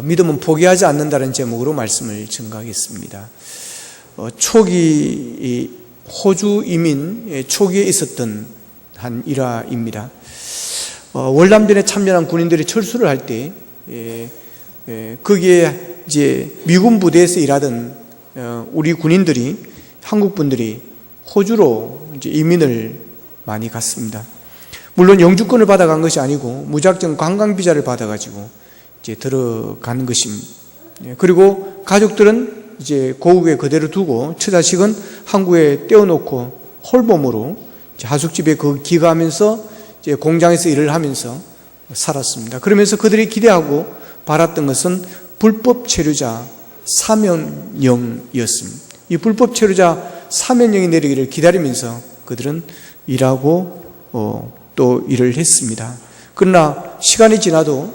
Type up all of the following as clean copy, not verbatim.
믿음은 포기하지 않는다는 제목으로 말씀을 증가하겠습니다. 초기 호주 이민 초기에 있었던 한 일화입니다. 월남전에 참전한 군인들이 철수를 할 때 거기에 이제 미군 부대에서 일하던 우리 군인들이, 한국 분들이 호주로 이제 이민을 많이 갔습니다. 물론 영주권을 받아간 것이 아니고 무작정 관광 비자를 받아가지고 이제 들어간 것입니다. 그리고 가족들은 이제 고국에 그대로 두고 처자식은 한국에 떼어놓고 홀몸으로 하숙집에 기가하면서 이제 공장에서 일을 하면서 살았습니다. 그러면서 그들이 기대하고 바랐던 것은 불법 체류자 사면령이었습니다. 이 불법 체류자 사면령이 내리기를 기다리면서 그들은 일하고 또 일을 했습니다. 그러나 시간이 지나도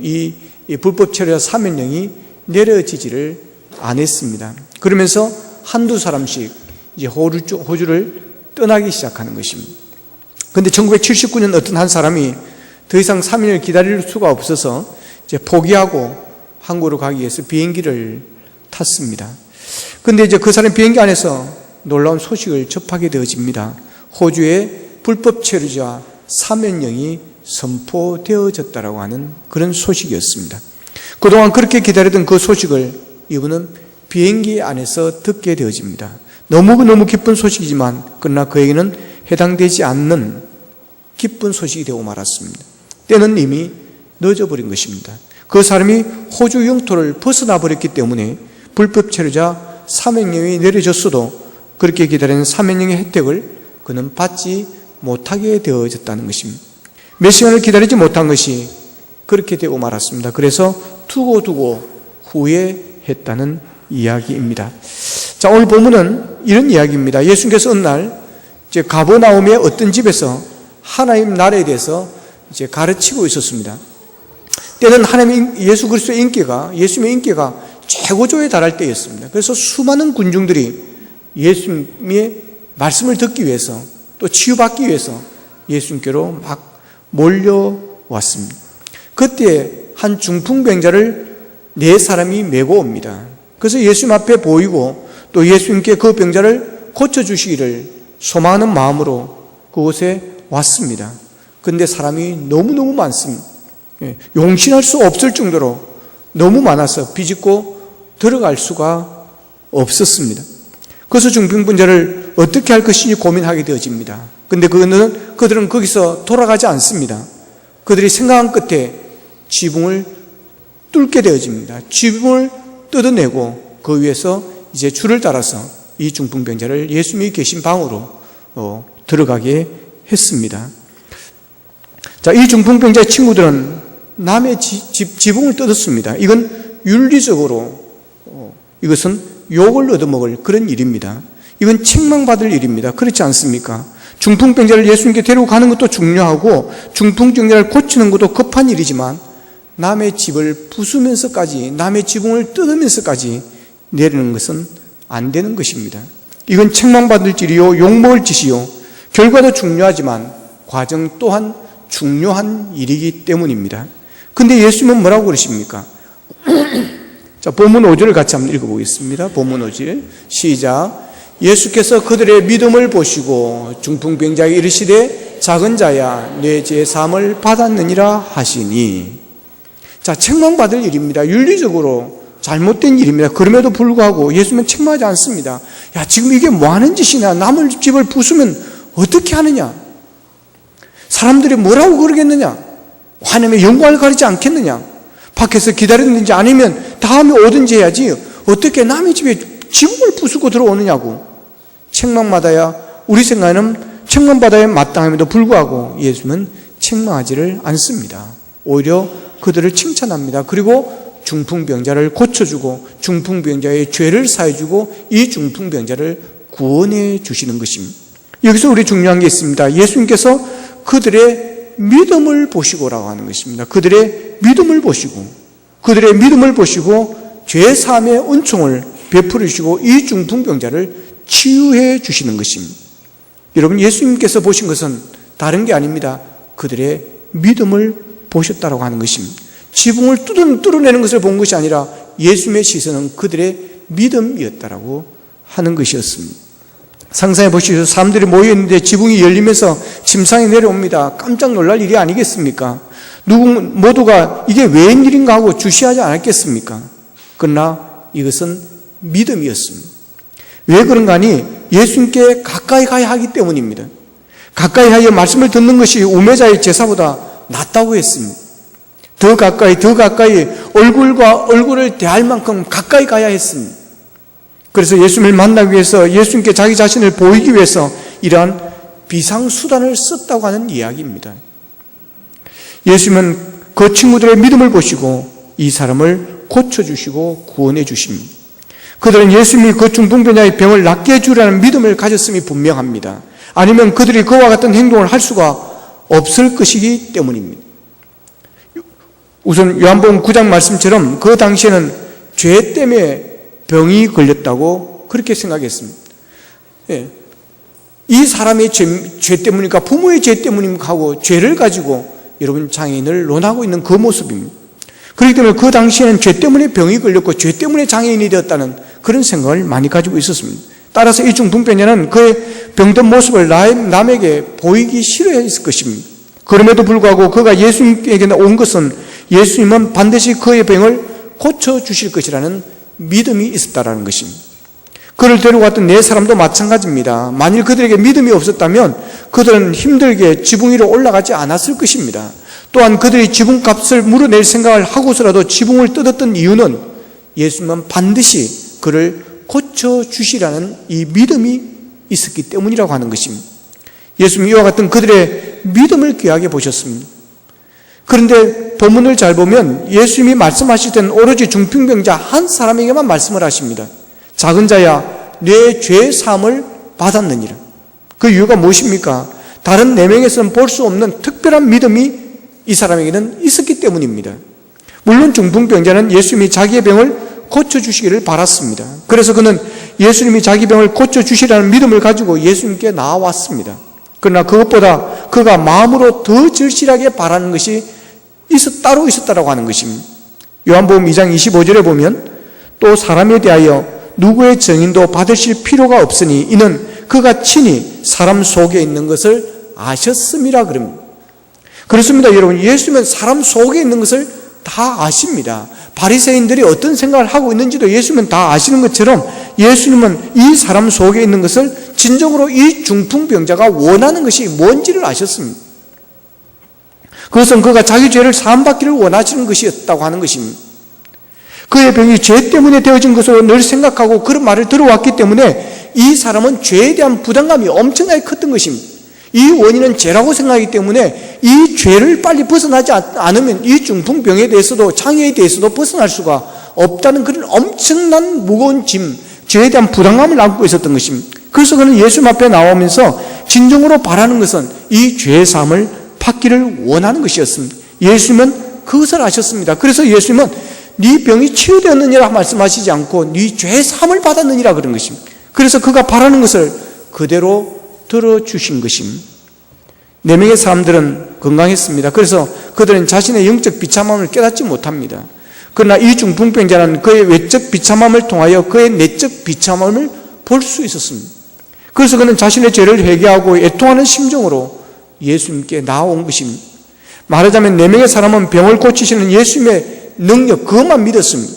이 불법 체류자 사면령이 내려지지를 않았습니다. 그러면서 한두 사람씩 이제 호주를 떠나기 시작하는 것입니다. 그런데 1979년 어떤 한 사람이 더 이상 사면을 기다릴 수가 없어서 이제 포기하고 한국으로 가기 위해서 비행기를 탔습니다. 그런데 이제 그 사람 비행기 안에서 놀라운 소식을 접하게 되어집니다. 호주에 불법 체류자 사면령이 선포되어졌다라고 하는 그런 소식이었습니다. 그동안 그렇게 기다리던 그 소식을 이분은 비행기 안에서 듣게 되어집니다. 너무 기쁜 소식이지만 그러나 그에게는 해당되지 않는 기쁜 소식이 되고 말았습니다. 때는 이미 늦어버린 것입니다. 그 사람이 호주 영토를 벗어나 버렸기 때문에 불법 체류자 사면령이 내려졌어도 그렇게 기다리는 사면령의 혜택을 그는 받지 못하게 되어졌다는 것입니다. 몇 시간을 기다리지 못한 것이 그렇게 되고 말았습니다. 그래서 두고 후회했다는 이야기입니다. 자, 오늘 본문은 이런 이야기입니다. 예수님께서 어느 날 이제 가버나움의 어떤 집에서 하나님 나라에 대해서 이제 가르치고 있었습니다. 때는 하나님 예수 그리스도의 인기가, 예수님의 인기가 최고조에 달할 때였습니다. 그래서 수많은 군중들이 예수님의 말씀을 듣기 위해서 또 치유받기 위해서 예수님께로 막 몰려왔습니다. 그때 한 중풍병자를 4사람이 메고 옵니다. 그래서 예수님 앞에 보이고 또 예수님께 그 병자를 고쳐주시기를 소망하는 마음으로 그곳에 왔습니다. 그런데 사람이 너무너무 많습니다. 용신할 수 없을 정도로 너무 많아서 비집고 들어갈 수가 없었습니다. 그래서 중풍병자를 어떻게 할 것인지 고민하게 되어집니다. 그런데 그들은 거기서 돌아가지 않습니다. 그들이 생각한 끝에 지붕을 뚫게 되어집니다. 지붕을 뜯어내고 그 위에서 이제 줄을 따라서 이 중풍병자를 예수님이 계신 방으로 들어가게 했습니다. 자, 이 중풍병자의 친구들은 남의 지붕을 뜯었습니다. 이건 윤리적으로 이것은 욕을 얻어먹을 그런 일입니다. 이건 책망받을 일입니다. 그렇지 않습니까? 중풍병자를 예수님께 데리고 가는 것도 중요하고 중풍병자를 고치는 것도 급한 일이지만 남의 집을 부수면서까지, 남의 지붕을 뜯으면서까지 내리는 것은 안 되는 것입니다. 이건 책망받을 일이요, 욕먹을 짓이요, 결과도 중요하지만 과정 또한 중요한 일이기 때문입니다. 근데 예수님은 뭐라고 그러십니까? 자, 본문 5절을 같이 한번 읽어보겠습니다. 본문 5절 시작. 예수께서 그들의 믿음을 보시고 중풍병자에게 이르시되 작은 자야 내 죄 사함을 받았느니라 하시니. 자, 책망받을 일입니다. 윤리적으로 잘못된 일입니다. 그럼에도 불구하고 예수님은 책망하지 않습니다. 야, 지금 이게 뭐 하는 짓이냐? 남의 집을 부수면 어떻게 하느냐? 사람들이 뭐라고 그러겠느냐? 하나님의 영광을 가리지 않겠느냐? 밖에서 기다리든지 아니면 다음에 오든지 해야지 어떻게 남의 집에 지붕을 부수고 들어오느냐고. 책망받아야, 우리 생각에는 책망받아야 마땅함에도 불구하고 예수님은 책망하지를 않습니다. 오히려 그들을 칭찬합니다. 그리고 중풍병자를 고쳐주고 중풍병자의 죄를 사해주고 이 중풍병자를 구원해 주시는 것입니다. 여기서 우리 중요한 게 있습니다. 예수님께서 그들의 믿음을 보시고라고 하는 것입니다. 그들의 믿음을 보시고 죄 사함의 은총을 베풀어 주시고 이 중풍병자를 치유해 주시는 것입니다. 여러분, 예수님께서 보신 것은 다른 게 아닙니다. 그들의 믿음을 보셨다라고 하는 것입니다. 지붕을 뚫어내는 것을 본 것이 아니라 예수님의 시선은 그들의 믿음이었다라고 하는 것이었습니다. 상상해 보시죠. 사람들이 모여있는데 지붕이 열리면서 침상이 내려옵니다. 깜짝 놀랄 일이 아니겠습니까? 모두가 이게 웬일인가 하고 주시하지 않았겠습니까? 그러나 이것은 믿음이었습니다. 왜 그런가 하니 예수님께 가까이 가야 하기 때문입니다. 가까이 하여 말씀을 듣는 것이 우매자의 제사보다 낫다고 했습니다. 더 가까이 얼굴과 얼굴을 대할 만큼 가까이 가야 했습니다. 그래서 예수님을 만나기 위해서 예수님께 자기 자신을 보이기 위해서 이러한 비상수단을 썼다고 하는 이야기입니다. 예수님은 그 친구들의 믿음을 보시고 이 사람을 고쳐주시고 구원해 주십니다. 그들은 예수님이 그 중풍병자의 병을 낫게 해주려는 믿음을 가졌음이 분명합니다. 아니면 그들이 그와 같은 행동을 할 수가 없을 것이기 때문입니다. 우선 요한복음 9장 말씀처럼 그 당시에는 죄 때문에 병이 걸렸다고 그렇게 생각했습니다. 이 사람의 죄 때문입니까? 부모의 죄 때문입니까? 하고 죄를 가지고 여러분 장애인을 논하고 있는 그 모습입니다. 그렇기 때문에 그 당시에는 죄 때문에 병이 걸렸고 죄 때문에 장애인이 되었다는 그런 생각을 많이 가지고 있었습니다. 따라서 이 중풍병자는 그의 병든 모습을 남에게 보이기 싫어했을 것입니다. 그럼에도 불구하고 그가 예수님에게 온 것은 예수님은 반드시 그의 병을 고쳐주실 것이라는 믿음이 있었다라는 것입니다. 그를 데려갔던 네 사람도 마찬가지입니다. 만일 그들에게 믿음이 없었다면 그들은 힘들게 지붕 위로 올라가지 않았을 것입니다. 또한 그들이 지붕값을 물어낼 생각을 하고서라도 지붕을 뜯었던 이유는 예수님은 반드시 그를 고쳐주시라는 이 믿음이 있었기 때문이라고 하는 것입니다. 예수님이 이와 같은 그들의 믿음을 귀하게 보셨습니다. 그런데 본문을 잘 보면 예수님이 말씀하실 때는 오로지 중풍병자 한 사람에게만 말씀을 하십니다. 작은 자야 내 죄 사함을 받았느니라. 그 이유가 무엇입니까? 다른 4명에서는 볼 수 없는 특별한 믿음이 이 사람에게는 있었기 때문입니다. 물론 중풍병자는 예수님이 자기의 병을 고쳐주시기를 바랐습니다. 그래서 그는 예수님이 자기 병을 고쳐주시라는 믿음을 가지고 예수님께 나아왔습니다. 그러나 그것보다 그가 마음으로 더 절실하게 바라는 것이 따로 있었다라고 하는 것입니다. 요한복음 2장 25절에 보면 또 사람에 대하여 누구의 증인도 받으실 필요가 없으니 이는 그가 친히 사람 속에 있는 것을 아셨음이라 그럽니다. 그렇습니다. 여러분, 예수님은 사람 속에 있는 것을 다 아십니다. 바리새인들이 어떤 생각을 하고 있는지도 예수님은 다 아시는 것처럼 예수님은 이 사람 속에 있는 것을 진정으로 이 중풍병자가 원하는 것이 뭔지를 아셨습니다. 그것은 그가 자기 죄를 사함받기를 원하시는 것이었다고 하는 것입니다. 그의 병이 죄 때문에 되어진 것으로 늘 생각하고 그런 말을 들어왔기 때문에 이 사람은 죄에 대한 부담감이 엄청나게 컸던 것입니다. 이 원인은 죄라고 생각하기 때문에 이 죄를 빨리 벗어나지 않으면 이 중풍병에 대해서도 장애에 대해서도 벗어날 수가 없다는 그런 엄청난 무거운 짐, 죄에 대한 부담감을 안고 있었던 것입니다. 그래서 그는 예수님 앞에 나오면서 진정으로 바라는 것은 이 죄의 사함을 받기를 원하는 것이었습니다. 예수님은 그것을 아셨습니다. 그래서 예수님은 네 병이 치유되었느니라 말씀하시지 않고 네 죄의 사함을 받았느니라 그런 것입니다. 그래서 그가 바라는 것을 그대로 들어주신 것입니다. 4명의 사람들은 건강했습니다. 그래서 그들은 자신의 영적 비참함을 깨닫지 못합니다. 그러나 이 중풍병자는 그의 외적 비참함을 통하여 그의 내적 비참함을 볼 수 있었습니다. 그래서 그는 자신의 죄를 회개하고 애통하는 심정으로 예수님께 나온 것입니다. 말하자면 4명의 사람은 병을 고치시는 예수님의 능력, 그것만 믿었습니다.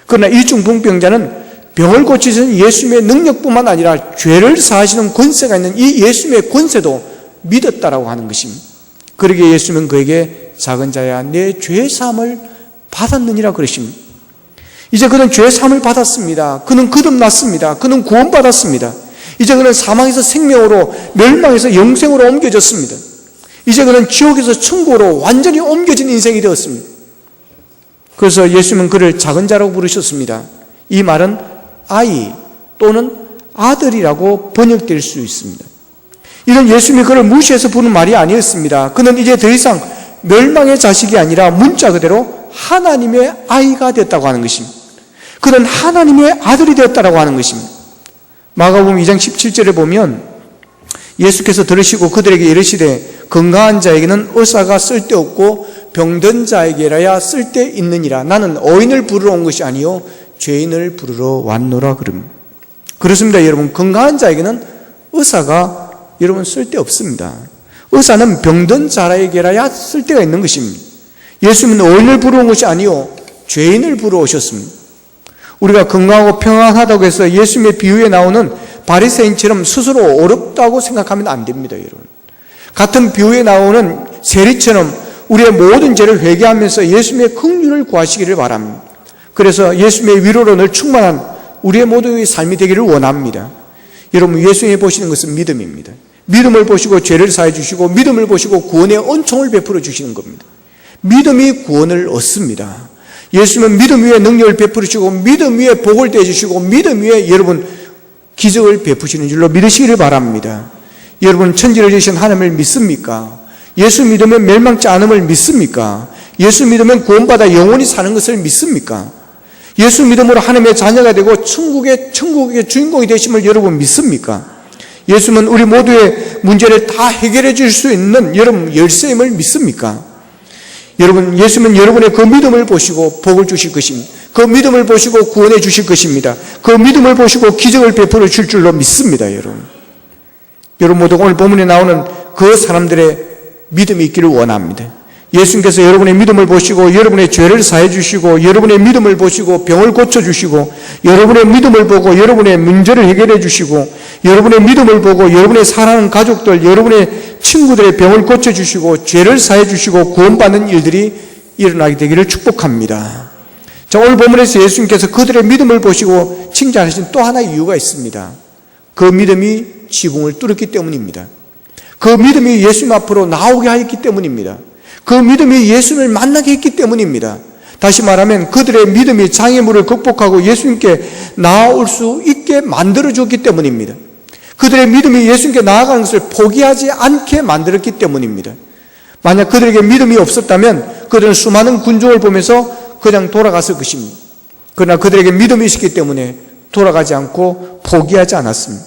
그러나 이 중풍병자는 병을 고치시는 예수님의 능력뿐만 아니라 죄를 사하시는 권세가 있는 이 예수님의 권세도 믿었다라고 하는 것입니다. 그러기에 예수님은 그에게 작은 자야 내 죄 사함을 받았느니라 그러십니다. 이제 그는 죄 사함을 받았습니다. 그는 거듭났습니다. 그는 구원받았습니다. 이제 그는 사망에서 생명으로, 멸망에서 영생으로 옮겨졌습니다. 이제 그는 지옥에서 천국으로 완전히 옮겨진 인생이 되었습니다. 그래서 예수님은 그를 작은 자라고 부르셨습니다. 이 말은 아이 또는 아들이라고 번역될 수 있습니다. 이는 예수님이 그를 무시해서 부르는 말이 아니었습니다. 그는 이제 더 이상 멸망의 자식이 아니라 문자 그대로 하나님의 아이가 되었다고 하는 것입니다. 그는 하나님의 아들이 되었다고 하는 것입니다. 마가복음 2장 17절에 보면 예수께서 들으시고 그들에게 이르시되 건강한 자에게는 의사가 쓸데없고 병든 자에게라야 쓸데 있느니라. 나는 의인을 부르러 온 것이 아니요 죄인을 부르러 왔노라. 그렇습니다. 여러분, 건강한 자에게는 의사가 여러분 쓸데 없습니다. 의사는 병든 자에게라야 쓸데가 있는 것입니다. 예수님은 의인을 부르러 온 것이 아니요 죄인을 부르러 오셨습니다. 우리가 건강하고 평안하다고 해서 예수님의 비유에 나오는 바리새인처럼 스스로 어렵다고 생각하면 안 됩니다. 여러분, 같은 비유에 나오는 세리처럼 우리의 모든 죄를 회개하면서 예수님의 긍휼을 구하시기를 바랍니다. 그래서 예수님의 위로로 늘 충만한 우리의 모두의 삶이 되기를 원합니다. 여러분, 예수님이 보시는 것은 믿음입니다. 믿음을 보시고 죄를 사해 주시고 믿음을 보시고 구원의恩寵을 베풀어 주시는 겁니다. 믿음이 구원을 얻습니다. 예수님은 믿음 위에 능력을 베풀으시고 믿음 위에 복을 떼주시고 믿음 위에 여러분 기적을 베푸시는 줄로 믿으시기를 바랍니다. 여러분, 천지를 지으신 하나님을 믿습니까? 예수 믿으면 멸망치 않음을 믿습니까? 예수 믿으면 구원받아 영원히 사는 것을 믿습니까? 예수 믿음으로 하나님의 자녀가 되고 천국의 주인공이 되심을 여러분 믿습니까? 예수님은 우리 모두의 문제를 다 해결해 줄 수 있는 여러분 열쇠임을 믿습니까? 여러분, 예수님은 여러분의 그 믿음을 보시고 복을 주실 것입니다. 그 믿음을 보시고 구원해 주실 것입니다. 그 믿음을 보시고 기적을 베풀어 줄 줄로 믿습니다. 여러분 모두 오늘 본문에 나오는 그 사람들의 믿음이 있기를 원합니다. 예수님께서 여러분의 믿음을 보시고 여러분의 죄를 사해 주시고 여러분의 믿음을 보시고 병을 고쳐주시고 여러분의 믿음을 보고 여러분의 문제를 해결해 주시고 여러분의 믿음을 보고 여러분의 사랑하는 가족들, 여러분의 친구들의 병을 고쳐주시고 죄를 사해 주시고 구원받는 일들이 일어나게 되기를 축복합니다. 자, 오늘 본문에서 예수님께서 그들의 믿음을 보시고 칭찬하신 또 하나의 이유가 있습니다. 그 믿음이 지붕을 뚫었기 때문입니다. 그 믿음이 예수님 앞으로 나오게 하였기 때문입니다. 그 믿음이 예수님을 만나게 했기 때문입니다. 다시 말하면 그들의 믿음이 장애물을 극복하고 예수님께 나아올 수 있게 만들어줬기 때문입니다. 그들의 믿음이 예수님께 나아가는 것을 포기하지 않게 만들었기 때문입니다. 만약 그들에게 믿음이 없었다면 그들은 수많은 군중을 보면서 그냥 돌아갔을 것입니다. 그러나 그들에게 믿음이 있었기 때문에 돌아가지 않고 포기하지 않았습니다.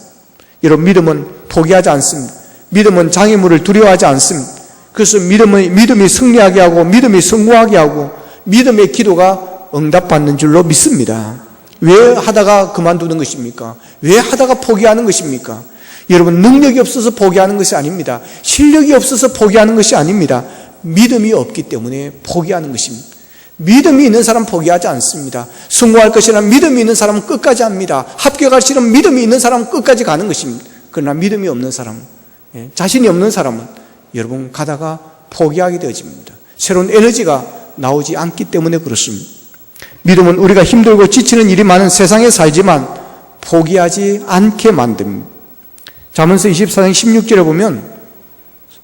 여러분, 믿음은 포기하지 않습니다. 믿음은 장애물을 두려워하지 않습니다. 그래서 믿음이 승리하게 하고 믿음이 성공하게 하고 믿음의 기도가 응답받는 줄로 믿습니다. 왜 하다가 그만두는 것입니까? 왜 하다가 포기하는 것입니까? 여러분, 능력이 없어서 포기하는 것이 아닙니다. 실력이 없어서 포기하는 것이 아닙니다. 믿음이 없기 때문에 포기하는 것입니다. 믿음이 있는 사람은 포기하지 않습니다. 성공할 것이라는 믿음이 있는 사람은 끝까지 합니다. 합격할 것이라는 믿음이 있는 사람은 끝까지 가는 것입니다. 그러나 믿음이 없는 사람, 자신이 없는 사람은 여러분 가다가 포기하게 되어집니다. 새로운 에너지가 나오지 않기 때문에 그렇습니다. 믿음은 우리가 힘들고 지치는 일이 많은 세상에 살지만 포기하지 않게 만듭니다. 잠언서 24장 16절에 보면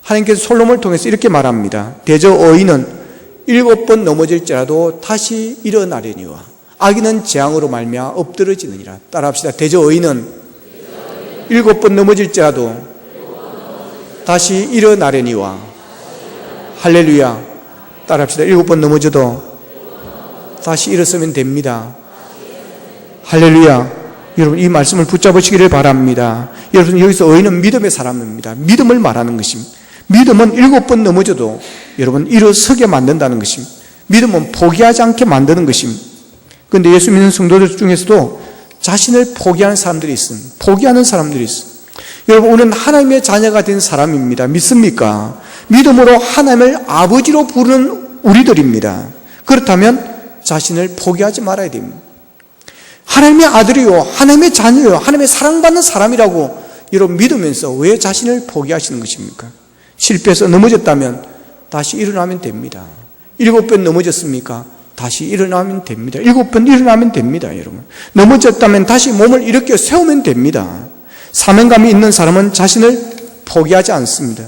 하나님께서 솔로몬을 통해서 이렇게 말합니다. 대저 의인은 7번 넘어질지라도 다시 일어나려니와 악인은 재앙으로 말미암아 엎드러지느니라. 따라합시다. 대저 의인은 7번 넘어질지라도 다시 일어나려니와. 할렐루야. 따라합시다. 7번 넘어져도 다시 일어서면 됩니다. 할렐루야. 여러분, 이 말씀을 붙잡으시기를 바랍니다. 여러분, 여기서 의인은 믿음의 사람입니다. 믿음을 말하는 것입니다. 믿음은 7번 넘어져도 여러분 일어서게 만든다는 것입니다. 믿음은 포기하지 않게 만드는 것입니다. 그런데 예수 믿는 성도들 중에서도 자신을 포기하는 사람들이 있습니다. 포기하는 사람들이 있습니다. 여러분, 우리는 하나님의 자녀가 된 사람입니다. 믿습니까? 믿음으로 하나님을 아버지로 부르는 우리들입니다. 그렇다면 자신을 포기하지 말아야 됩니다. 하나님의 아들이요, 하나님의 자녀요, 하나님의 사랑받는 사람이라고 여러분 믿으면서 왜 자신을 포기하시는 것입니까? 실패해서 넘어졌다면 다시 일어나면 됩니다. 7번 넘어졌습니까? 다시 일어나면 됩니다. 7번 일어나면 됩니다. 여러분, 넘어졌다면 다시 몸을 일으켜 세우면 됩니다. 사명감이 있는 사람은 자신을 포기하지 않습니다.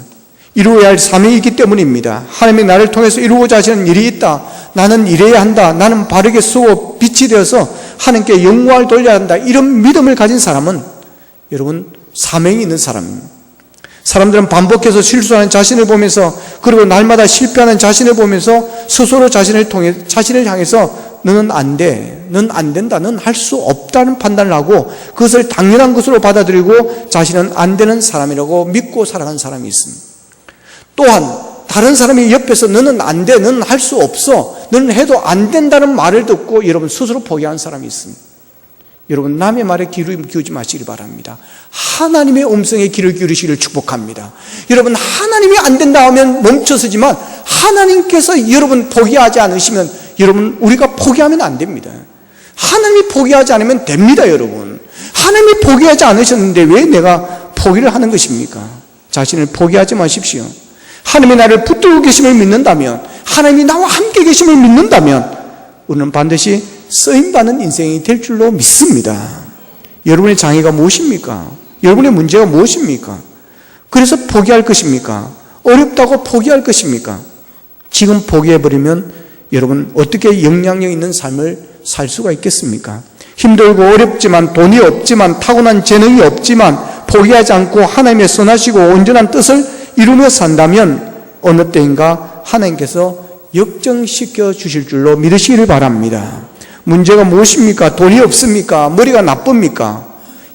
이루어야 할 사명이 있기 때문입니다. 하나님이 나를 통해서 이루고자 하시는 일이 있다. 나는 이래야 한다. 나는 바르게 쓰고 빛이 되어서 하나님께 영광을 돌려야 한다. 이런 믿음을 가진 사람은 여러분 사명이 있는 사람입니다. 사람들은 반복해서 실수하는 자신을 보면서, 그리고 날마다 실패하는 자신을 보면서 스스로 자신을 향해서 너는 안 돼, 넌 안 된다, 넌 할 수 없다는 판단을 하고 그것을 당연한 것으로 받아들이고 자신은 안 되는 사람이라고 믿고 살아가는 사람이 있습니다. 또한 다른 사람이 옆에서 너는 안 돼, 너는 할 수 없어, 너는 해도 안 된다는 말을 듣고 여러분 스스로 포기하는 사람이 있습니다. 여러분 남의 말에 귀를 기울이지 마시기 바랍니다. 하나님의 음성에 귀를 기울이시기를 축복합니다. 여러분 하나님이 안 된다 하면 멈춰서지만 하나님께서 여러분 포기하지 않으시면 여러분 우리가 포기하면 안 됩니다. 하나님이 포기하지 않으면 됩니다. 여러분 하나님이 포기하지 않으셨는데 왜 내가 포기를 하는 것입니까? 자신을 포기하지 마십시오. 하나님이 나를 붙들고 계심을 믿는다면, 하나님이 나와 함께 계심을 믿는다면 우리는 반드시 쓰임받는 인생이 될 줄로 믿습니다. 여러분의 장애가 무엇입니까? 여러분의 문제가 무엇입니까? 그래서 포기할 것입니까? 어렵다고 포기할 것입니까? 지금 포기해버리면 여러분 어떻게 영향력 있는 삶을 살 수가 있겠습니까? 힘들고 어렵지만, 돈이 없지만, 타고난 재능이 없지만 포기하지 않고 하나님의 선하시고 온전한 뜻을 이루며 산다면 어느 때인가 하나님께서 역정시켜 주실 줄로 믿으시기를 바랍니다. 문제가 무엇입니까? 돈이 없습니까? 머리가 나쁩니까?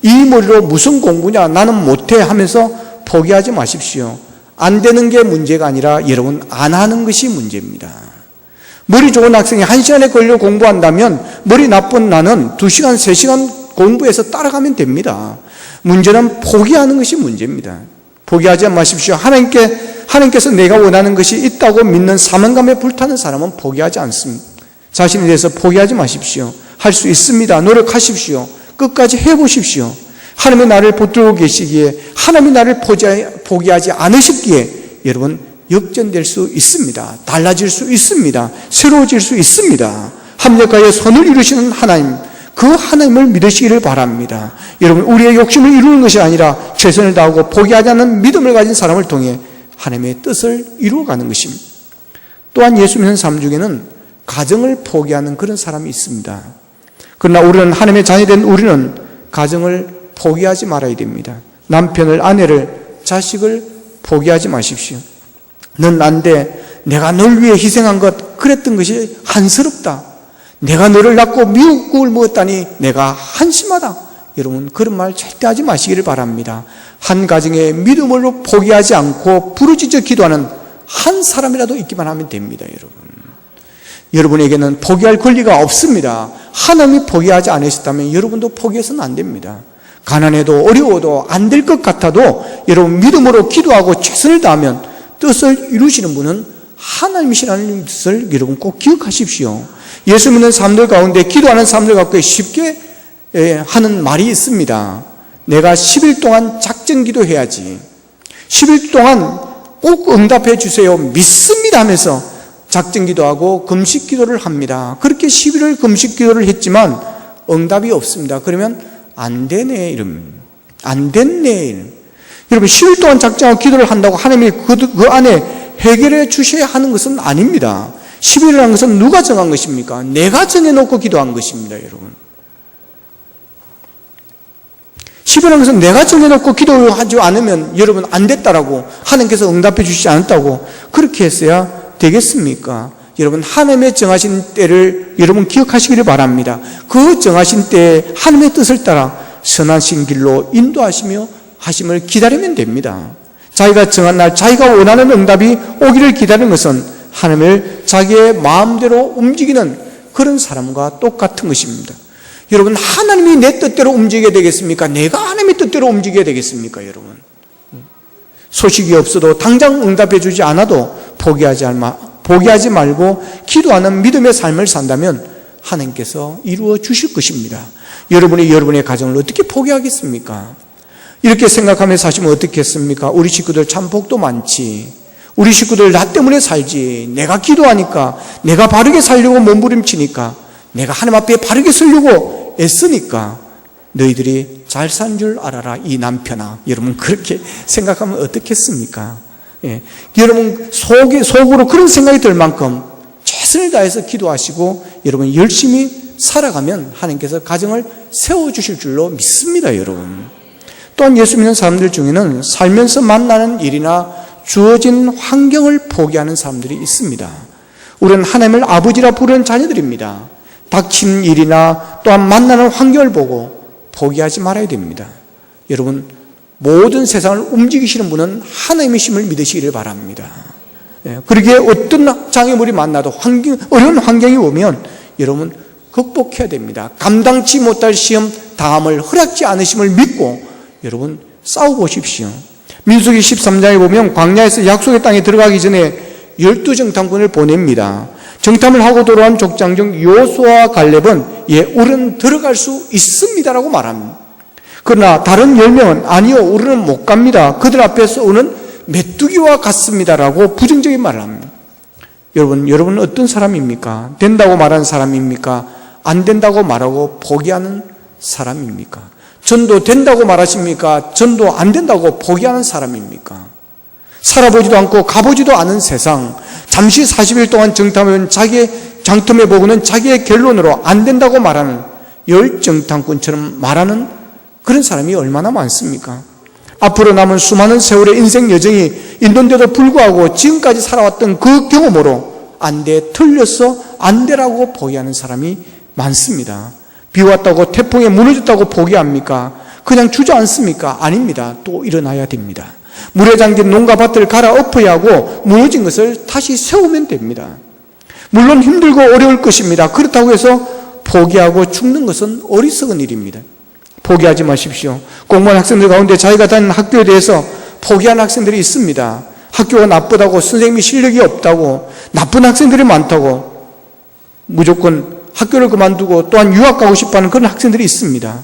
이 머리로 무슨 공부냐? 나는 못해 하면서 포기하지 마십시오. 안 되는 게 문제가 아니라 여러분 안 하는 것이 문제입니다. 머리 좋은 학생이 1시간에 걸려 공부한다면 머리 나쁜 나는 2시간, 3시간 공부해서 따라가면 됩니다. 문제는 포기하는 것이 문제입니다. 포기하지 마십시오. 하나님께서 내가 원하는 것이 있다고 믿는 사명감에 불타는 사람은 포기하지 않습니다. 자신에 대해서 포기하지 마십시오. 할 수 있습니다. 노력하십시오. 끝까지 해보십시오. 하나님이 나를 붙들고 계시기에, 하나님이 나를 포기하지 않으셨기에 여러분 역전될 수 있습니다. 달라질 수 있습니다. 새로워질 수 있습니다. 합력하여 선을 이루시는 하나님, 그 하나님을 믿으시기를 바랍니다. 여러분 우리의 욕심을 이루는 것이 아니라 최선을 다하고 포기하지 않는 믿음을 가진 사람을 통해 하나님의 뜻을 이루어가는 것입니다. 또한 예수 믿는 사람 중에는 가정을 포기하는 그런 사람이 있습니다. 그러나 우리는 하나님의 자녀된 우리는 가정을 포기하지 말아야 됩니다. 남편을, 아내를, 자식을 포기하지 마십시오. 넌 안 돼. 내가 널 위해 희생한 것, 그랬던 것이 한스럽다. 내가 너를 낳고 미국국을 먹었다니 내가 한심하다. 여러분 그런 말 절대 하지 마시기를 바랍니다. 한 가정의 믿음으로 포기하지 않고 부르짖어 기도하는 한 사람이라도 있기만 하면 됩니다. 여러분에게는 포기할 권리가 없습니다. 하나님이 포기하지 않으셨다면 여러분도 포기해서는 안 됩니다. 가난해도 어려워도 안 될 것 같아도 여러분 믿음으로 기도하고 최선을 다하면 뜻을 이루시는 분은 하나님이시라는 뜻을 여러분 꼭 기억하십시오. 예수 믿는 사람들 가운데, 기도하는 사람들 가운데 쉽게 하는 말이 있습니다. 내가 10일 동안 작정 기도해야지, 10일 동안 꼭 응답해 주세요, 믿습니다 하면서 작정 기도하고 금식 기도를 합니다. 그렇게 10일을 금식 기도를 했지만 응답이 없습니다. 그러면 안 되네 이러면, 안 됐네. 여러분 10일 동안 작정하고 기도를 한다고 하나님이 그 안에 해결해 주셔야 하는 것은 아닙니다. 10일이라는 것은 누가 정한 것입니까? 내가 정해놓고 기도한 것입니다. 여러분 10일이라는 것은 내가 정해놓고 기도하지 않으면 여러분 안 됐다라고, 하나님께서 응답해 주시지 않았다고 그렇게 했어야 되겠습니까? 여러분 하나님의 정하신 때를 여러분 기억하시기를 바랍니다. 그 정하신 때에 하나님의 뜻을 따라 선하신 길로 인도하시며 하심을 기다리면 됩니다. 자기가 정한 날 자기가 원하는 응답이 오기를 기다리는 것은 하나님을 자기의 마음대로 움직이는 그런 사람과 똑같은 것입니다. 여러분 하나님이 내 뜻대로 움직여야 되겠습니까? 내가 하나님의 뜻대로 움직여야 되겠습니까? 여러분 소식이 없어도 당장 응답해 주지 않아도 포기하지 말고 기도하는 믿음의 삶을 산다면 하나님께서 이루어 주실 것입니다. 여러분의 가정을 어떻게 포기하겠습니까? 이렇게 생각하며 사시면 어떻겠습니까? 우리 식구들 참 복도 많지, 우리 식구들 나 때문에 살지, 내가 기도하니까, 내가 바르게 살려고 몸부림치니까, 내가 하나님 앞에 바르게 서려고 애쓰니까 너희들이 잘 사는 줄 알아라 이 남편아. 여러분 그렇게 생각하면 어떻겠습니까? 여러분 속으로 그런 생각이 들 만큼 최선을 다해서 기도하시고 여러분 열심히 살아가면 하나님께서 가정을 세워주실 줄로 믿습니다. 여러분 또한 예수 믿는 사람들 중에는 살면서 만나는 일이나 주어진 환경을 포기하는 사람들이 있습니다. 우리는 하나님을 아버지라 부르는 자녀들입니다. 닥친 일이나 또한 만나는 환경을 보고 포기하지 말아야 됩니다. 여러분 모든 세상을 움직이시는 분은 하나님이심을 믿으시기를 바랍니다. 그러기에 어떤 장애물이 만나도 어려운 환경이 오면 여러분 극복해야 됩니다. 감당치 못할 시험 다함을 허락지 않으심을 믿고 여러분 싸워보십시오. 민수기 13장에 보면 광야에서 약속의 땅에 들어가기 전에 12정탐꾼을 보냅니다. 정탐을 하고 돌아온 족장 중 요수아와 갈렙은 우리는 들어갈 수 있습니다라고 말합니다. 그러나 다른 10명은 아니요, 우리는 못 갑니다. 그들 앞에서 우리는 메뚜기와 같습니다라고 부정적인 말을 합니다. 여러분 어떤 사람입니까? 된다고 말하는 사람입니까? 안 된다고 말하고 포기하는 사람입니까? 전도 된다고 말하십니까? 전도 안 된다고 포기하는 사람입니까? 살아보지도 않고 가보지도 않은 세상, 잠시 40일 동안 정탐하면 자기의 장텀해 보고는 자기의 결론으로 안 된다고 말하는 열정탐꾼처럼 말하는 그런 사람이 얼마나 많습니까? 앞으로 남은 수많은 세월의 인생 여정이 있는데도 불구하고 지금까지 살아왔던 그 경험으로 안 돼, 틀렸어, 안 되라고 포기하는 사람이 많습니다. 비 왔다고 태풍에 무너졌다고 포기합니까? 그냥 주저앉습니까? 아닙니다. 또 일어나야 됩니다. 물에 잠긴 농가 밭을 갈아엎어야 하고 무너진 것을 다시 세우면 됩니다. 물론 힘들고 어려울 것입니다. 그렇다고 해서 포기하고 죽는 것은 어리석은 일입니다. 포기하지 마십시오. 공무원 학생들 가운데 자기가 다니는 학교에 대해서 포기한 학생들이 있습니다. 학교가 나쁘다고, 선생님이 실력이 없다고, 나쁜 학생들이 많다고 무조건 학교를 그만두고 또한 유학 가고 싶어하는 그런 학생들이 있습니다.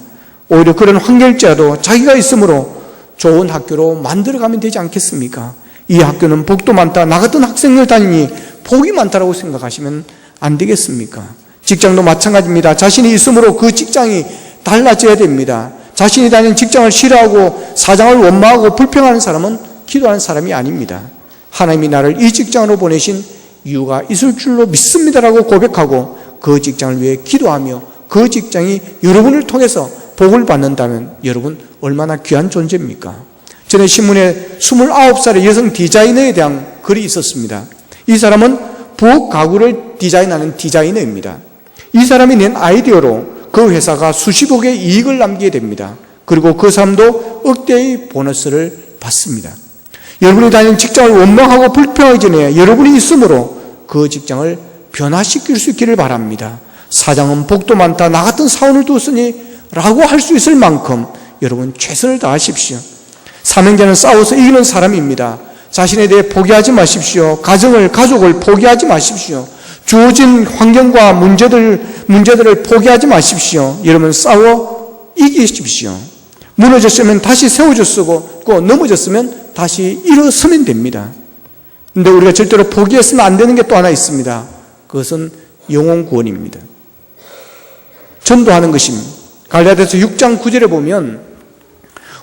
오히려 그런 환경자도 자기가 있으므로 좋은 학교로 만들어가면 되지 않겠습니까? 이 학교는 복도 많다, 나 같은 학생들 다니니 복이 많다라고 생각하시면 안 되겠습니까? 직장도 마찬가지입니다. 자신이 있으므로 그 직장이 달라져야 됩니다. 자신이 다니는 직장을 싫어하고 사장을 원망하고 불평하는 사람은 기도하는 사람이 아닙니다. 하나님이 나를 이 직장으로 보내신 이유가 있을 줄로 믿습니다라고 고백하고 그 직장을 위해 기도하며 그 직장이 여러분을 통해서 복을 받는다면 여러분 얼마나 귀한 존재입니까? 전에 신문에 29살의 여성 디자이너에 대한 글이 있었습니다. 이 사람은 부엌 가구를 디자인하는 디자이너입니다. 이 사람이 낸 아이디어로 그 회사가 수십억의 이익을 남기게 됩니다. 그리고 그 사람도 억대의 보너스를 받습니다. 여러분이 다니는 직장을 원망하고 불평하기 전에 여러분이 있으므로 그 직장을 변화시킬 수 있기를 바랍니다. 사장은 복도 많다, 나 같은 사원을 두었으니 라고 할 수 있을 만큼 여러분 최선을 다하십시오. 사명자는 싸워서 이기는 사람입니다. 자신에 대해 포기하지 마십시오. 가족을 포기하지 마십시오. 주어진 환경과 문제들을 포기하지 마십시오. 여러분 싸워 이기십시오. 무너졌으면 다시 세워졌고 넘어졌으면 다시 일어서면 됩니다. 그런데 우리가 절대로 포기했으면 안 되는 게 또 하나 있습니다. 그것은 영혼 구원입니다. 전도하는 것입니다. 갈라디아서 6장 9절에 보면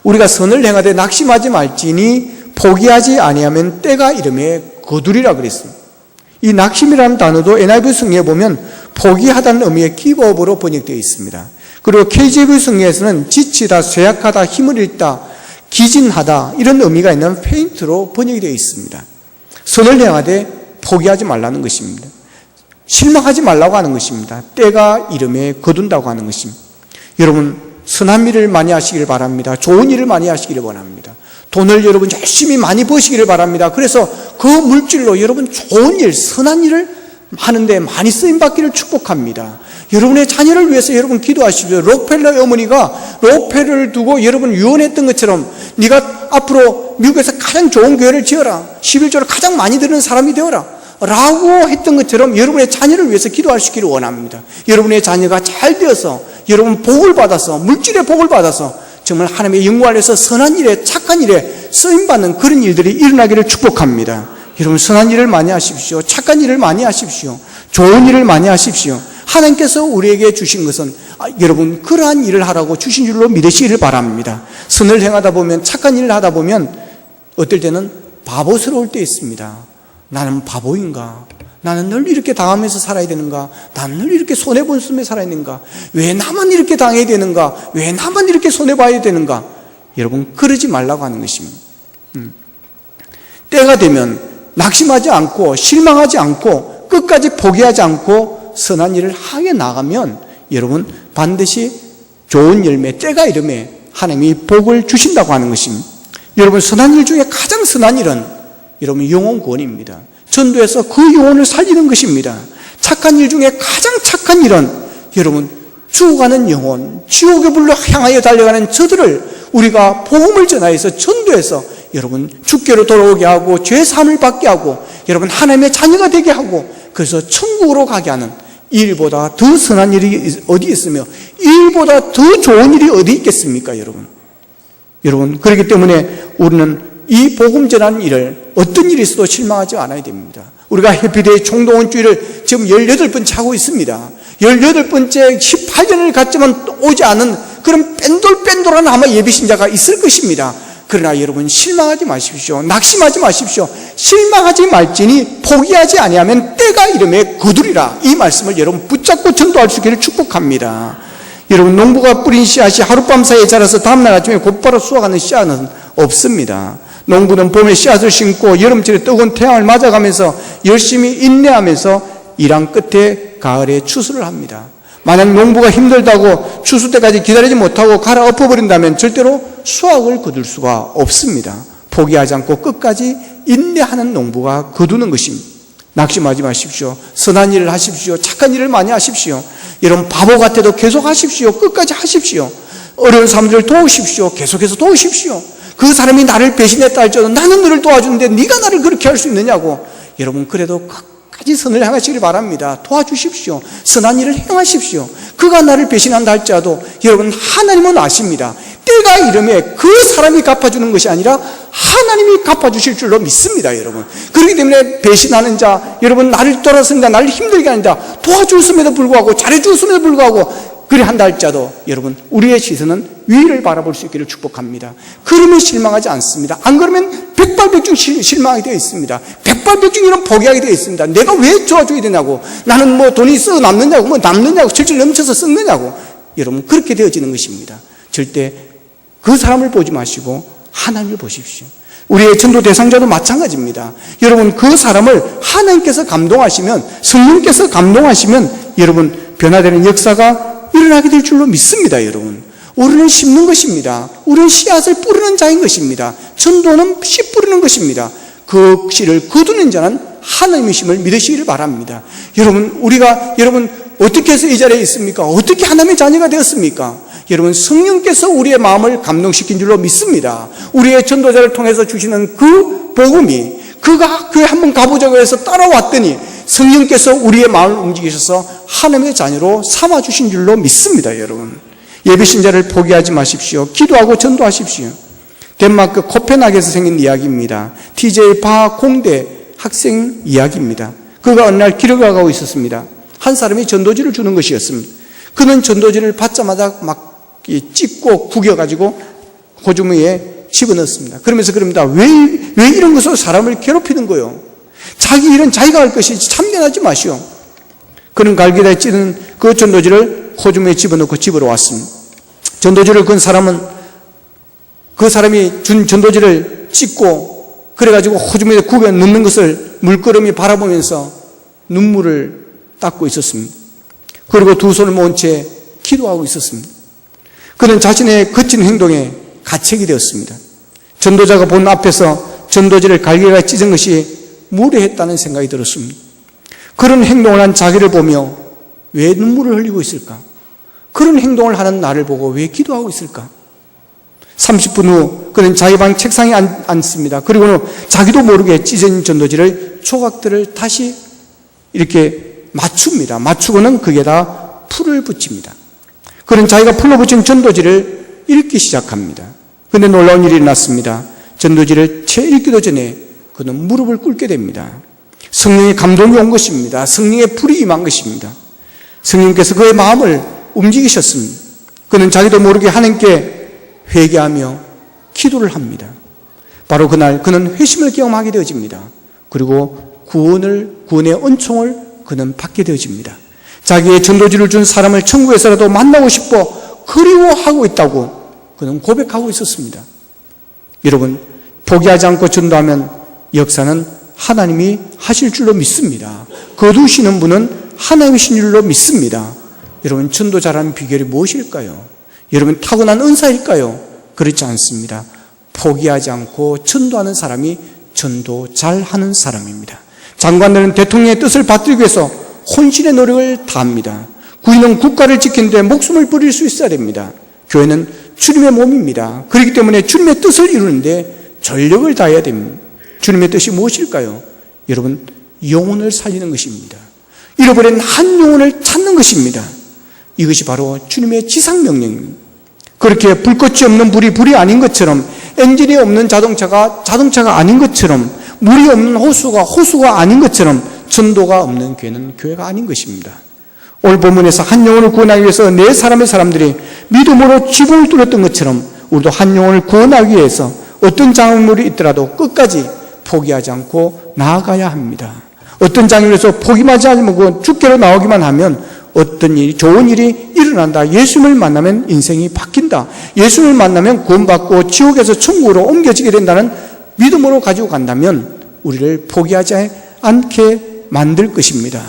우리가 선을 행하되 낙심하지 말지니 포기하지 아니하면 때가 이름에 거두리라 그랬습니다. 이 낙심이라는 단어도 NIV 성경에 보면 포기하다는 의미의 기브업으로 번역되어 있습니다. 그리고 KJV 성경에서는 지치다, 쇠약하다, 힘을 잃다, 기진하다 이런 의미가 있는 페인트로 번역이 되어 있습니다. 선을 행하되 포기하지 말라는 것입니다. 실망하지 말라고 하는 것입니다. 때가 이름에 거둔다고 하는 것입니다. 여러분 선한 일을 많이 하시기를 바랍니다. 좋은 일을 많이 하시기를 원합니다. 돈을 여러분 열심히 많이 버시기를 바랍니다. 그래서 그 물질로 여러분 좋은 일, 선한 일을 하는데 많이 쓰임받기를 축복합니다. 여러분의 자녀를 위해서 여러분 기도하십시오. 록펠러의 어머니가 록펠러를 두고 여러분 유언했던 것처럼 네가 앞으로 미국에서 가장 좋은 교회를 지어라, 11조를 가장 많이 드리는 사람이 되어라 라고 했던 것처럼 여러분의 자녀를 위해서 기도하시기를 원합니다. 여러분의 자녀가 잘 되어서 여러분 복을 받아서, 물질의 복을 받아서 정말 하나님의 영광을 위해서 선한 일에, 착한 일에 쓰임받는 그런 일들이 일어나기를 축복합니다. 여러분 선한 일을 많이 하십시오. 착한 일을 많이 하십시오. 좋은 일을 많이 하십시오. 하나님께서 우리에게 주신 것은 여러분 그러한 일을 하라고 주신 줄로 믿으시기를 바랍니다. 선을 행하다 보면, 착한 일을 하다 보면 어떨 때는 바보스러울 때 있습니다. 나는 바보인가? 나는 늘 이렇게 당하면서 살아야 되는가? 나는 늘 이렇게 손해보면서 살아야 되는가? 왜 나만 이렇게 당해야 되는가? 왜 나만 이렇게 손해봐야 되는가? 여러분 그러지 말라고 하는 것입니다. 때가 되면 낙심하지 않고 실망하지 않고 끝까지 포기하지 않고 선한 일을 하게 나가면 여러분 반드시 좋은 열매, 때가 이름에 하나님이 복을 주신다고 하는 것입니다. 여러분 선한 일 중에 가장 선한 일은 여러분 영혼 구원입니다. 전도해서 그 영혼을 살리는 것입니다. 착한 일 중에 가장 착한 일은 여러분 죽어가는 영혼, 지옥의 불로 향하여 달려가는 저들을 우리가 복음을 전하여서 전도해서 여러분 주께로 돌아오게 하고 죄 사함을 받게 하고 여러분 하나님의 자녀가 되게 하고 그래서 천국으로 가게 하는 일보다 더 선한 일이 어디 있으며 일보다 더 좋은 일이 어디 있겠습니까, 여러분? 여러분, 그렇기 때문에 우리는 이 복음 전하는 일을 어떤 일이 있어도 실망하지 않아야 됩니다. 우리가 해피데이 총동원주의를 지금 18번째 하고 있습니다. 18번째 18년을 갔지만 오지 않은 그런 뺀돌뺀돌한 아마 예비신자가 있을 것입니다. 그러나 여러분 실망하지 마십시오. 낙심하지 마십시오. 실망하지 말지니 포기하지 아니하면 때가 이름에 거두리라. 이 말씀을 여러분 붙잡고 전도할 수 있기를 축복합니다. 여러분 농부가 뿌린 씨앗이 하룻밤 사이에 자라서 다음날 아침에 곧바로 수확하는 씨앗은 없습니다. 농부는 봄에 씨앗을 심고 여름철에 뜨거운 태양을 맞아가면서 열심히 인내하면서 일한 끝에 가을에 추수를 합니다. 만약 농부가 힘들다고 추수 때까지 기다리지 못하고 갈아엎어버린다면 절대로 수확을 거둘 수가 없습니다. 포기하지 않고 끝까지 인내하는 농부가 거두는 것입니다. 낙심하지 마십시오. 선한 일을 하십시오. 착한 일을 많이 하십시오. 여러분 바보 같아도 계속 하십시오. 끝까지 하십시오. 어려운 사람들을 도우십시오. 계속해서 도우십시오. 그 사람이 나를 배신했다 할지라도 나는 너를 도와주는데 네가 나를 그렇게 할 수 있느냐고. 여러분 그래도 끝까지 선을 행하시길 바랍니다. 도와주십시오. 선한 일을 행하십시오. 그가 나를 배신한다 할지라도 여러분 하나님은 아십니다. 때가 이름에 그 사람이 갚아주는 것이 아니라 하나님이 갚아주실 줄로 믿습니다, 여러분. 그렇기 때문에 배신하는 자, 여러분 나를 돌아서는 자, 나를 힘들게 하는 자, 도와주었음에도 불구하고 잘해주었음에도 불구하고 그래 한다 할지라도 여러분 우리의 시선은 위를 바라볼 수 있기를 축복합니다. 그러면 실망하지 않습니다. 안 그러면 백발백중 실망하게 되어 있습니다. 백발백중이란 포기하게 되어 있습니다. 내가 왜 도와줘야 되냐고, 나는 뭐 돈이 써 남느냐고, 뭐 남느냐고, 질질 넘쳐서 썩느냐고. 여러분 그렇게 되어지는 것입니다. 절대 그 사람을 보지 마시고 하나님을 보십시오. 우리의 전도 대상자도 마찬가지입니다. 여러분 그 사람을 하나님께서 감동하시면, 성령께서 감동하시면 여러분 변화되는 역사가 일어나게 될 줄로 믿습니다, 여러분. 우리는 심는 것입니다. 우리는 씨앗을 뿌리는 자인 것입니다. 전도는 씨 뿌리는 것입니다. 그 씨를 거두는 자는 하나님이심을 믿으시기를 바랍니다. 여러분 여러분 어떻게 해서 이 자리에 있습니까? 어떻게 하나님의 자녀가 되었습니까? 여러분 성령께서 우리의 마음을 감동시킨 줄로 믿습니다. 우리의 전도자를 통해서 주시는 그 복음이 그가 교회 한번 가보자고 해서 따라왔더니 성령께서 우리의 마음을 움직이셔서 하나님의 자녀로 삼아주신 줄로 믿습니다, 여러분. 예비신자를 포기하지 마십시오. 기도하고 전도하십시오. 덴마크 코펜하겐에서 생긴 이야기입니다. TJ 바 공대 학생 이야기입니다. 그가 어느 날 길을 가고 있었습니다. 한 사람이 전도지를 주는 것이었습니다. 그는 전도지를 받자마자 막 찢고 구겨가지고 호주머니에 집어넣습니다. 그러면서 그럽니다. 왜 이런 것으로 사람을 괴롭히는 거요? 자기 일은 자기가 할 것이지 참견하지 마시오. 그는 갈기다에 찌는 그 전도지를 호주머니에 집어넣고 집으로 왔습니다. 전도지를 건 사람은 그 사람이 준 전도지를 찢고 그래가지고 호주머니에 구겨 넣는 것을 물끄러미 바라보면서 눈물을 닦고 있었습니다. 그리고 두 손을 모은 채 기도하고 있었습니다. 그는 자신의 거친 행동에 가책이 되었습니다. 전도자가 본 앞에서 전도지를 갈기가 찢은 것이 무례했다는 생각이 들었습니다. 그런 행동을 한 자기를 보며 왜 눈물을 흘리고 있을까? 그런 행동을 하는 나를 보고 왜 기도하고 있을까? 30분 후 그는 자기 방 책상에 앉습니다. 그리고는 자기도 모르게 찢은 전도지를 조각들을 다시 이렇게 맞춥니다. 맞추고는 거기에다 풀을 붙입니다. 그는 자기가 풀로 붙인 전도지를 읽기 시작합니다. 그런데 놀라운 일이 일어났습니다. 전도지를 채 읽기도 전에 그는 무릎을 꿇게 됩니다. 성령의 감동이 온 것입니다. 성령의 불이 임한 것입니다. 성령께서 그의 마음을 움직이셨습니다. 그는 자기도 모르게 하나님께 회개하며 기도를 합니다. 바로 그날 그는 회심을 경험하게 되어집니다. 그리고 구원의 은총을 그는 받게 되어집니다. 자기의 전도지를 준 사람을 천국에서라도 만나고 싶어 그리워하고 있다고 그는 고백하고 있었습니다. 여러분 포기하지 않고 전도하면 역사는 하나님이 하실 줄로 믿습니다. 거두시는 분은 하나님이신 줄로 믿습니다. 여러분 전도자라는 비결이 무엇일까요? 여러분 타고난 은사일까요? 그렇지 않습니다. 포기하지 않고 전도하는 사람이 전도 잘하는 사람입니다. 장관들은 대통령의 뜻을 받들기 위해서 혼신의 노력을 다합니다. 군인은 국가를 지키는 데 목숨을 버릴 수 있어야 됩니다. 교회는 주님의 몸입니다. 그렇기 때문에 주님의 뜻을 이루는데 전력을 다해야 됩니다. 주님의 뜻이 무엇일까요? 여러분, 영혼을 살리는 것입니다. 잃어버린 한 영혼을 찾는 것입니다. 이것이 바로 주님의 지상명령입니다. 그렇게 불꽃이 없는 불이 아닌 것처럼, 엔진이 없는 자동차가 아닌 것처럼, 물이 없는 호수가 아닌 것처럼, 전도가 없는 교회는 교회가 아닌 것입니다. 오늘 본문에서 한 영혼을 구원하기 위해서 네 사람의 사람들이 믿음으로 지붕을 뚫었던 것처럼 우리도 한 영혼을 구원하기 위해서 어떤 장애물이 있더라도 끝까지 포기하지 않고 나아가야 합니다. 어떤 장애물에서 포기하지 않으면 죽게로 나오기만 하면 어떤 일이, 좋은 일이 일어난다. 예수님을 만나면 인생이 바뀐다. 예수님을 만나면 구원받고 지옥에서 천국으로 옮겨지게 된다는 믿음으로 가지고 간다면 우리를 포기하지 않게 만들 것입니다.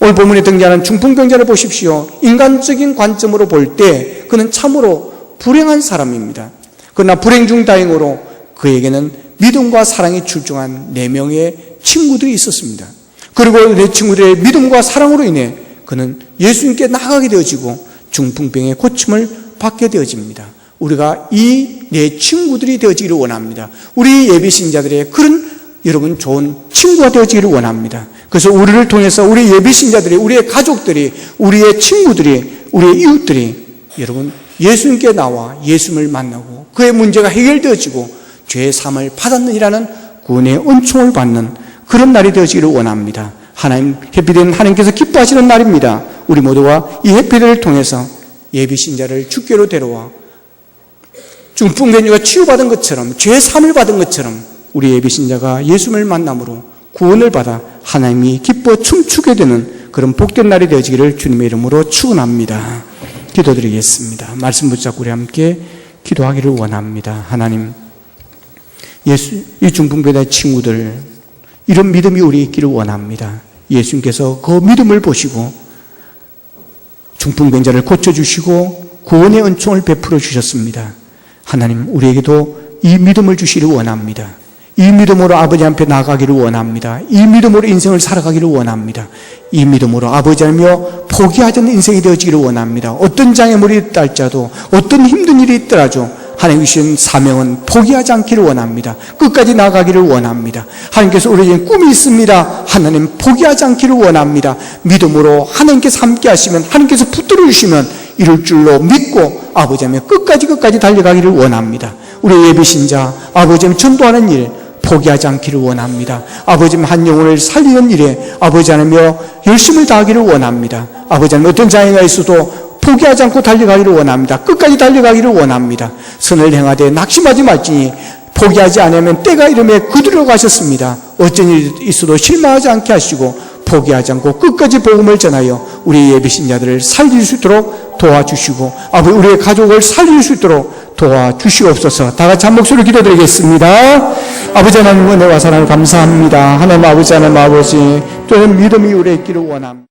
오늘 본문에 등장하는 중풍병자를 보십시오. 인간적인 관점으로 볼 때 그는 참으로 불행한 사람입니다. 그러나 불행 중 다행으로 그에게는 믿음과 사랑이 출중한 4명의 친구들이 있었습니다. 그리고 내 친구들의 믿음과 사랑으로 인해 그는 예수님께 나아가게 되어지고 중풍병의 고침을 받게 되어집니다. 우리가 이 내 친구들이 되어지기를 원합니다. 우리 예비신자들의 그런 여러분 좋은 친구가 되어지기를 원합니다. 그래서 우리를 통해서 우리 예비신자들이, 우리의 가족들이, 우리의 친구들이, 우리의 이웃들이 여러분 예수님께 나와 예수님을 만나고 그의 문제가 해결되어지고 죄의 사함을 받았느니라는 구원의 은총을 받는 그런 날이 되어지기를 원합니다. 하나님, 해피데이는 하나님께서 기뻐하시는 날입니다. 우리 모두가 이 해피데이를 통해서 예비신자를 주께로 데려와 중풍병자가 치유받은 것처럼, 죄의 사함을 받은 것처럼 우리 예비신자가 예수님을 만남으로 구원을 받아 하나님이 기뻐 춤추게 되는 그런 복된 날이 되어지기를 주님의 이름으로 축원합니다. 기도드리겠습니다. 말씀 붙잡고 우리 함께 기도하기를 원합니다. 하나님, 이 중풍병자의 친구들, 이런 믿음이 우리 있기를 원합니다. 예수님께서 그 믿음을 보시고 중풍병자를 고쳐주시고 구원의 은총을 베풀어 주셨습니다. 하나님, 우리에게도 이 믿음을 주시기를 원합니다. 이 믿음으로 아버지 앞에 나가기를 원합니다. 이 믿음으로 인생을 살아가기를 원합니다. 이 믿음으로 아버지 하며 포기하지 않는 인생이 되어지기를 원합니다. 어떤 장애물이 있다 할지라도, 어떤 힘든 일이 있더라도 하나님 주신 사명은 포기하지 않기를 원합니다. 끝까지 나가기를 원합니다. 하나님께서 우리에게 꿈이 있습니다. 하나님 포기하지 않기를 원합니다. 믿음으로 하나님께서 함께 하시면, 하나님께서 붙들어 주시면 이룰 줄로 믿고 아버지 하며 끝까지 달려가기를 원합니다. 우리 예비신자 아버지 하며 전도하는 일 포기하지 않기를 원합니다. 아버지 한 영혼을 살리는 일에 아버지 하며 열심을 다하기를 원합니다. 아버지 하며 어떤 장애가 있어도 포기하지 않고 달려가기를 원합니다. 끝까지 달려가기를 원합니다. 선을 행하되 낙심하지 말지니 포기하지 않으면 때가 이름에 그대로 가셨습니다. 어쩐 일이 있어도 실망하지 않게 하시고 포기하지 않고 끝까지 복음을 전하여 우리 예비신자들을 살릴 수 있도록 도와주시고 아버지 우리의 가족을 살릴 수 있도록 도와주시옵소서. 다 같이 한 목소리로 기도드리겠습니다. 아버지 하나님 은혜와 사랑을 감사합니다. 하나님 아버지 하나님 아버지 또 믿음이 우리의 있기를 원합니다.